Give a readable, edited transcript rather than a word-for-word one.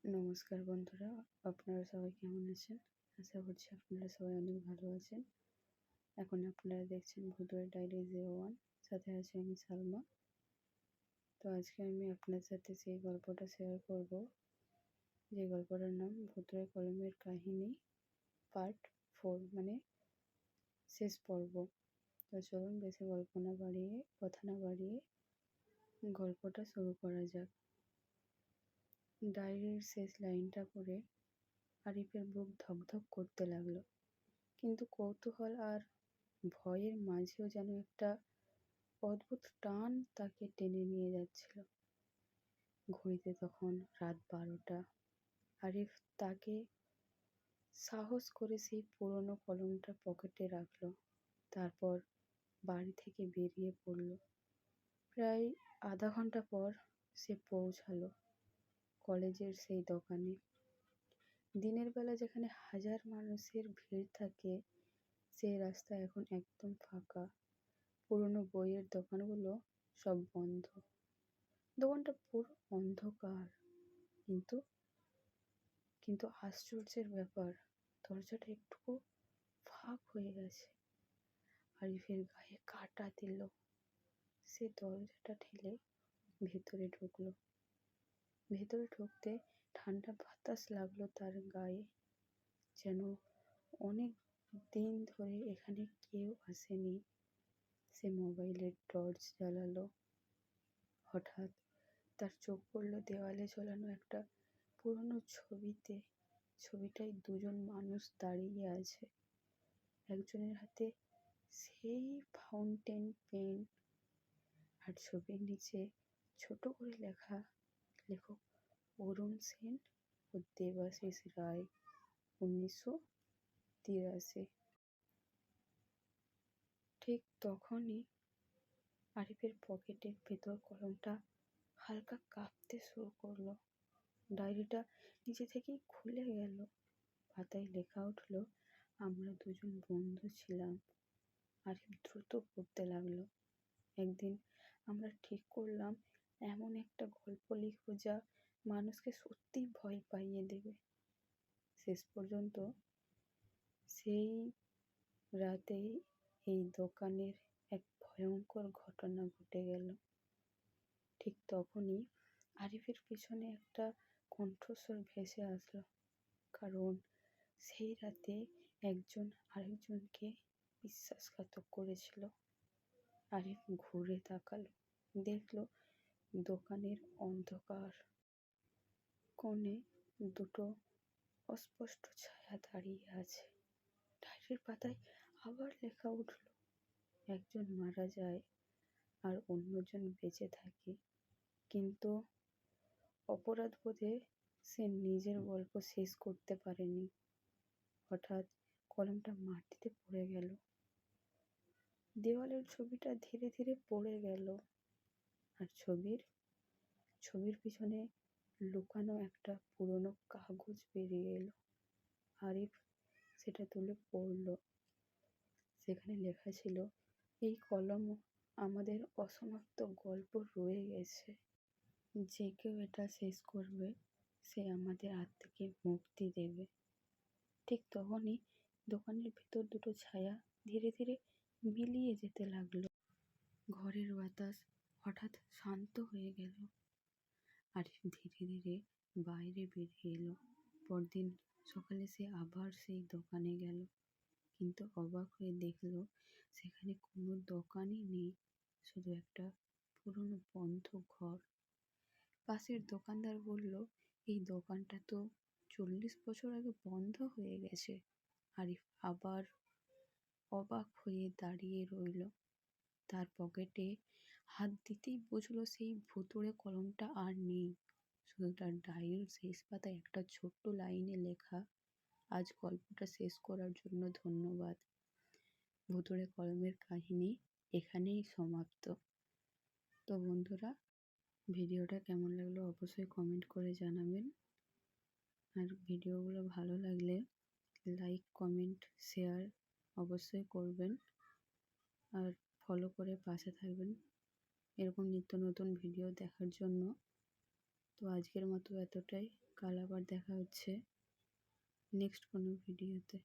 নমস্কার বন্ধুরা, আপনারা সবাই কেমন আছেন? আশা করছি আপনারা সবাই অনেক ভালো আছেন। এখন আপনারা দেখছেন ভূতুড়ে ডায়েরি 01, সাথে আছি আমি সালমা। তো আজকে আমি আপনার সাথে সেই গল্পটা শেয়ার করব, যে গল্পটার নাম ভূতুড়ে কলমের কাহিনী পার্ট 4, মানে শেষ পর্ব। তো চলুন বেশি কথা না বাড়িয়ে গল্পটা শুরু করা যাক। ডায়েরির শেষ লাইনটা পড়ে আরিফের বুক ধকধক করতে লাগলো, কিন্তু কৌতূহল আর ভয়ের মাঝেও যেন একটা অদ্ভুত টান তাকে টেনে নিয়ে যাচ্ছিল। ঘড়িতে তখন রাত 12টা। আরিফ তাকে সাহস করে সেই পুরনো কলমটা পকেটে রাখলো, তারপর বাড়ি থেকে বেরিয়ে পড়ল। প্রায় আধা ঘন্টা পর সে পৌঁছালো কলেজের সেই দোকানে। দিনের বেলা যেখানে হাজার মানুষের ভিড় থাকে, সেই রাস্তা এখন একদম ফাঁকা। পুরনো বইয়ের দোকানগুলো সব বন্ধ। দোকানটা পুরো অন্ধকার, কিন্তু কিন্তু আশ্চর্যের ব্যাপার, দরজাটা একটু ফাঁক হয়ে গেছে। আরিফের গায়ে কাঁটা দিল। সে দরজাটা ঠেলে ভেতরে ঢুকলো। ভেতরে ঢুকতে ঠান্ডা বাতাস লাগলো তার গায়ে, যেন অনেক দিন ধরে এখানে কেউ আসেনি। সে মোবাইলের টর্চ জ্বালালো। হঠাৎ তার চোখ পড়ল দেওয়ালে ঝোলানো একটা পুরনো ছবিতে। ছবিটায় দুজন মানুষ দাঁড়িয়ে আছে। একজনের হাতে সেই ফাউন্টেন পেন, আর ছবির নিচে ছোট করে লেখা, লেখক অরুণ সেন ও দেবাশিস রায়, 1983। ঠিক তখনই আরিফের পকেটের ভেতর কলমটা হালকা কাঁপতে শুরু করলো। ডায়েরিটা নিজে থেকেই খুলে গেল। পাতায় লেখা উঠলো, আমরা দুজন বন্ধু ছিলাম। আরিফ দ্রুত পড়তে লাগলো। একদিন আমরা ঠিক করলাম এমন একটা গল্প লিখব যা মানুষকে সত্যি ভয় পাইয়ে দেবে। শেষ পর্যন্ত সেই রাতেই এই দোকানের এক ভয়ঙ্কর ঘটনা ঘটে গেল। ঠিক তখনই আরিফের পিছনে একটা কণ্ঠস্বর ভেসে আসলো, কারণ সেই রাতে একজন আরেকজনকে বিশ্বাসঘাতক করেছিল। আরিফ ঘুরে তাকালো, দেখলো দোকানের অন্ধকার কোণে দুটো অস্পষ্ট ছায়া দাঁড়িয়ে আছে। ডায়েরির পাতায় আবার লেখা উঠল, একজন মারা যায় আর অন্যজন বেঁচে থাকে, কিন্তু অপরাধবোধে সে নিজের গল্প শেষ করতে পারেনি। হঠাৎ কলমটা মাটিতে পড়ে গেল। দেওয়ালের ছবিটা ধীরে ধীরে পড়ে গেল, আর ছবির পিছনে লুকানো একটা পুরনো কাগজ বেরিয়ে এলো। আরিফ সেটা তুলে পড়ল। সেখানে লেখা ছিল, এই কলম আমাদের অসমাপ্ত গল্প রয়ে গেছে। যে কেউ এটা শেষ করবে, সে আমাদের হাত থেকে মুক্তি দেবে। ঠিক তখনই দোকানের ভেতর দুটো ছায়া ধীরে ধীরে মিলিয়ে যেতে লাগলো। ঘরের বাতাস হঠাৎ শান্ত হয়ে গেল। আরিফ ধীরে ধীরে বাইরে বেরিয়ে এলো। পরদিন সকালে সে আবার সেই দোকানে গেল, কিন্তু অবাক হয়ে দেখলো সেখানে কোনো দোকানই নেই, শুধু একটা পুরনো বন্ধ ঘর। পাশের দোকানদার বলল, এই দোকানটা তো 40 বছর আগে বন্ধ হয়ে গেছে। আরিফ আবার অবাক হয়ে দাঁড়িয়ে রইল। তার পকেটে হাত দিতেই বুঝলো সেই ভুতুড়ে কলমটা আর নেই। শুধু তার ডায়েরির শেষ পাতায় একটা ছোট্ট লাইনে লেখা, আজ গল্পটা শেষ করার জন্য ধন্যবাদ। ভুতুড়ে কলমের কাহিনী এখানেই সমাপ্ত। তো বন্ধুরা, ভিডিওটা কেমন লাগলো অবশ্যই কমেন্ট করে জানাবেন। আর ভিডিওগুলো ভালো লাগলে লাইক, কমেন্ট, শেয়ার অবশ্যই করবেন, আর ফলো করে পাশে থাকবেন এরকম নিত্য নতুন ভিডিও দেখার জন্য। তো আজকের মতো এতটাই। কাল আবার দেখা হচ্ছে নেক্সট কোনো ভিডিওতে।